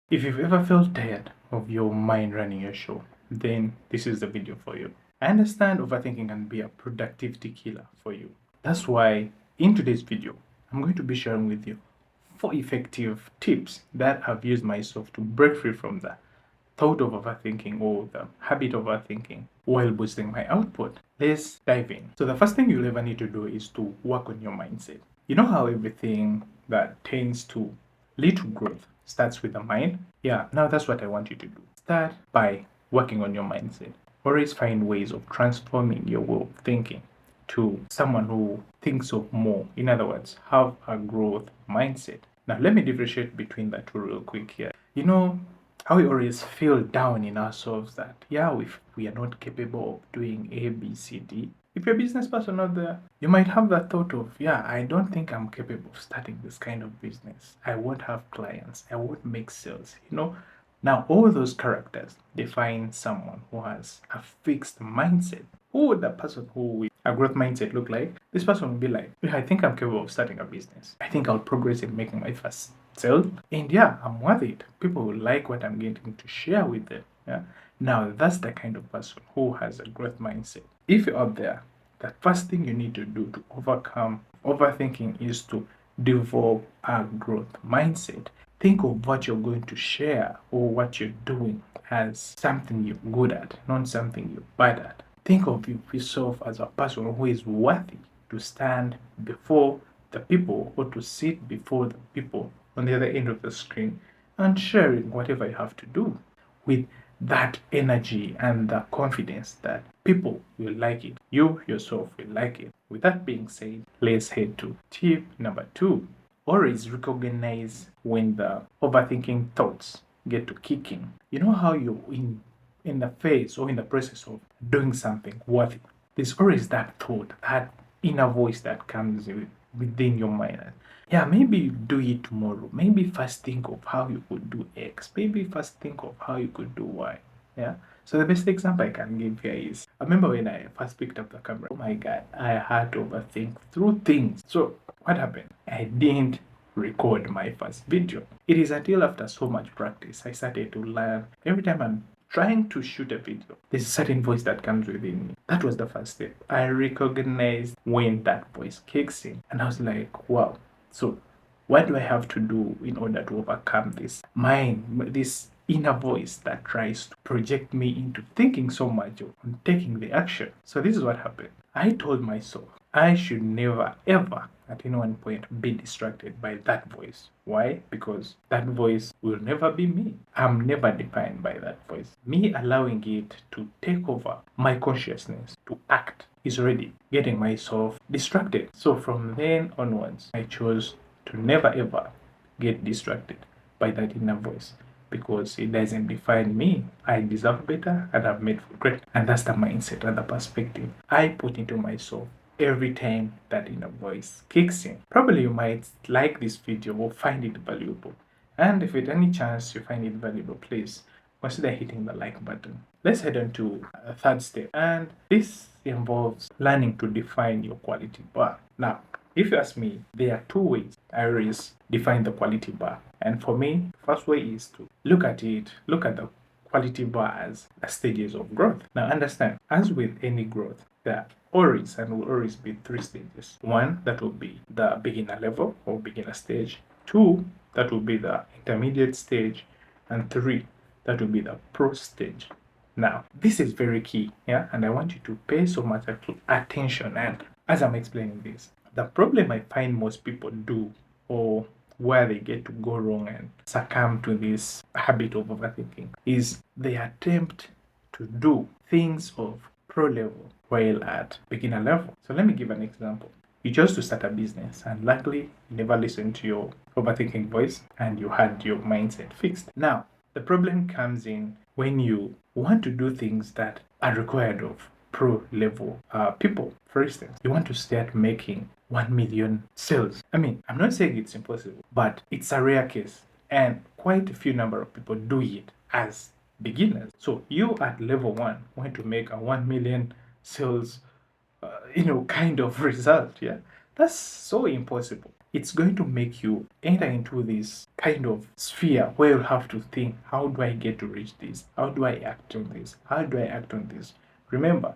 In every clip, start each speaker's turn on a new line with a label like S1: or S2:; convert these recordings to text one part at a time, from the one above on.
S1: If you've ever felt tired of your mind running your show, then this is the video for you. I understand overthinking can be a productivity killer for you. That's why in today's video, I'm going to be sharing with you 4 effective tips that I've used myself to break free from the thought of overthinking or the habit of overthinking while boosting my output. Let's dive in. So the first thing you'll ever need to do is to work on your mindset. You know how everything that tends to lead to growth starts with the mind? Yeah, now that's what I want you to do. Start by working on your mindset. Always find ways of transforming your way of thinking to someone who thinks of more. In other words, have a growth mindset. Now, let me differentiate between the two real quick here. You know how we always feel down in ourselves that, yeah, if we are not capable of doing A, B, C, D. If you're a business person out there, you might have that thought of, yeah, I don't think I'm capable of starting this kind of business. I won't have clients. I won't make sales. Now all those characters define someone who has a fixed mindset. Who would that person who with a growth mindset look like? This person would be like, yeah, I think I'm capable of starting a business. I think I'll progress in making my first sale. And yeah, I'm worth it. People will like what I'm getting to share with them. Yeah. Now that's the kind of person who has a growth mindset. If you're out there, the first thing you need to do to overcome overthinking is to develop a growth mindset. Think of what you're going to share or what you're doing as something you're good at, not something you're bad at. Think of yourself as a person who is worthy to stand before the people or to sit before the people on the other end of the screen and sharing whatever you have to do with that energy and the confidence that people will like it. You yourself will like it. With that being said, let's head to tip number 2. Always recognize when the overthinking thoughts get to kicking. You know how you're in the phase or in the process of doing something worthy. There's always that thought, that inner voice that comes within your mind. Yeah, maybe you do it tomorrow. Maybe first think of how you could do X. Maybe first think of how you could do Y. Yeah. So the best example I can give here is I remember when I first picked up the camera. Oh my god, I had to overthink through things. So what happened? I didn't record my first video. It is until after so much practice I started to learn. Every time I'm trying to shoot a video, there's a certain voice that comes within me. That was the first step. I recognized when that voice kicks in, and I was like, wow. So what do I have to do in order to overcome this this inner voice that tries to project me into thinking so much on taking the action? So this is what happened. I told myself I should never ever at any one point be distracted by that voice. Why? Because that voice will never be me. I'm never defined by that voice. Me allowing it to take over my consciousness, to act, is already getting myself distracted. So from then onwards, I chose to never ever get distracted by that inner voice because it doesn't define me. I deserve better and I've made for great. And that's the mindset and the perspective I put into myself every time that inner voice kicks in. Probably you might like this video or find it valuable. And if at any chance you find it valuable, please consider hitting the like button. Let's head on to a third step, and this involves learning to define your quality bar. Now, if you ask me, there are 2 ways I always define the quality bar. And for me, the first way is to look at the quality bar as the stages of growth. Now understand, as with any growth, there always and will always be 3 stages. 1, that will be the beginner level or beginner stage. 2, that will be the intermediate stage. And 3, that will be the pro stage. Now, this is very key, yeah, and I want you to pay so much attention. And as I'm explaining this, the problem I find most people do, or where they get to go wrong and succumb to this habit of overthinking, is they attempt to do things of pro level while at beginner level. So let me give an example. You chose to start a business, and luckily you never listened to your overthinking voice and you had your mindset fixed. Now, the problem comes in when you want to do things that are required of pro level people. For instance, you want to start making 1 million sales. I mean, I'm not saying it's impossible, but it's a rare case, and quite a few number of people do it as beginners. So you at level 1 want to make a 1 million sales kind of result. Yeah, that's so impossible. it's going to make you enter into this kind of sphere where you'll have to think, how do I get to reach this? How do I act on this? How do I act on this? Remember,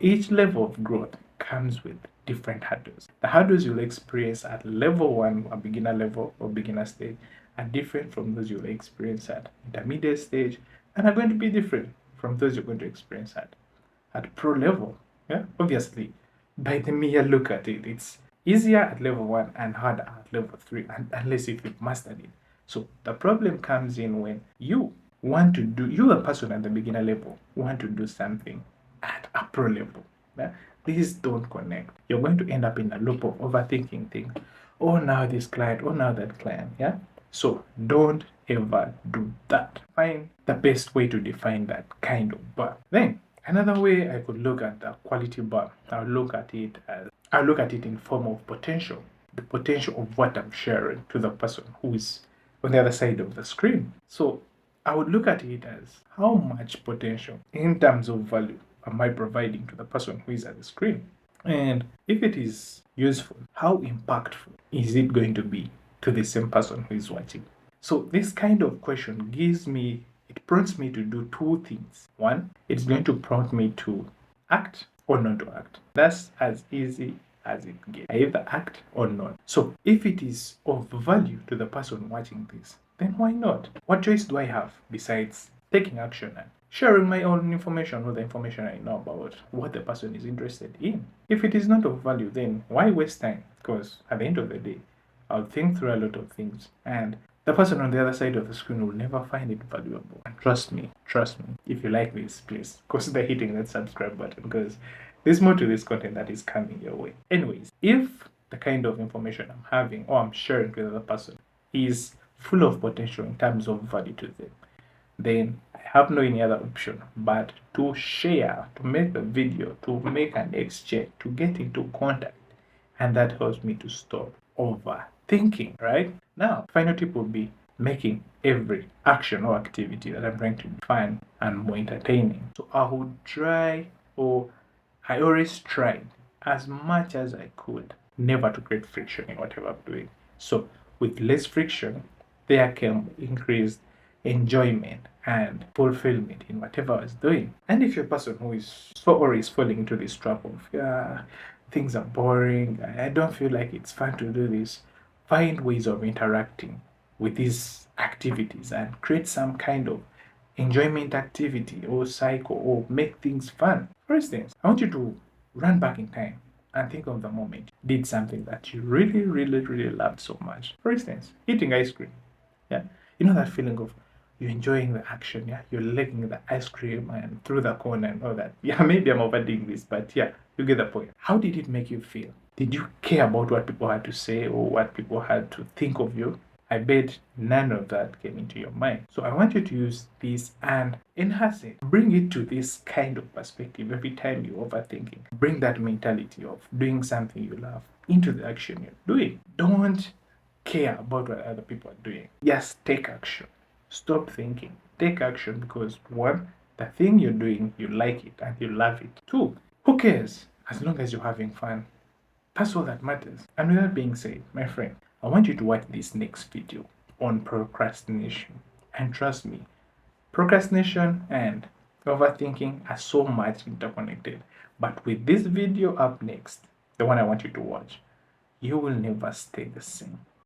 S1: each level of growth comes with different hurdles. The hurdles you'll experience at level 1, a beginner level or beginner stage, are different from those you'll experience at intermediate stage, and are going to be different from those you're going to experience at pro level. Yeah, obviously, by the mere look at it, it's easier at level 1 and harder at level 3, unless if you've mastered it. So the problem comes in when you a person at the beginner level, want to do something at a pro level. Yeah? These don't connect. You're going to end up in a loop of overthinking things. Oh, now this client, oh, now that client. Yeah. So don't ever do that. Find the best way to define that kind of bar. Then another way I could look at the quality bar, I'll look at it in form of potential. The potential of what I'm sharing to the person who is on the other side of the screen. So I would look at it as how much potential in terms of value am I providing to the person who is at the screen? And if it is useful, how impactful is it going to be to the same person who is watching? So this kind of question prompts me to do two things. One, it's going to prompt me to act or not to act. That's as easy as it gets. I either act or not. So if it is of value to the person watching this, then why not? What choice do I have besides taking action and sharing my own information or the information I know about what the person is interested in? If it is not of value, then why waste time? Because at the end of the day, I'll think through a lot of things, and the person on the other side of the screen will never find it valuable. And trust me, if you like this, please consider hitting that subscribe button, because there's more to this content that is coming your way. Anyways, if the kind of information I'm having or I'm sharing with the other person is full of potential in terms of value to them, then I have no any other option but to share, to make the video, to make an exchange, to get into contact. And that helps me to stop overthinking, right? Now, final tip will be making every action or activity that I'm trying to be fun and more entertaining. So I always tried as much as I could never to create friction in whatever I'm doing. So with less friction, there can increase enjoyment and fulfillment in whatever I was doing. And if you're a person who is always falling into this trap of things are boring, I don't feel like it's fun to do this, find ways of interacting with these activities and create some kind of enjoyment activity or cycle or make things fun. For instance, I want you to run back in time and think of the moment you did something that you really, really, really loved so much. For instance, eating ice cream. Yeah. You know that feeling of you're enjoying the action, yeah? You're licking the ice cream and through the cone and all that. Yeah, maybe I'm overdoing this, but yeah, you get the point. How did it make you feel? Did you care about what people had to say or what people had to think of you? I bet none of that came into your mind. So I want you to use this and enhance it. Bring it to this kind of perspective every time you're overthinking. Bring that mentality of doing something you love into the action you're doing. Don't care about what other people are doing. Just take action. Stop thinking. Take action, because one, the thing you're doing, you like it and you love it. Two, who cares? As long as you're having fun. That's all that matters. And with that being said, my friend, I want you to watch this next video on procrastination. And trust me, procrastination and overthinking are so much interconnected. But with this video up next, the one I want you to watch, you will never stay the same.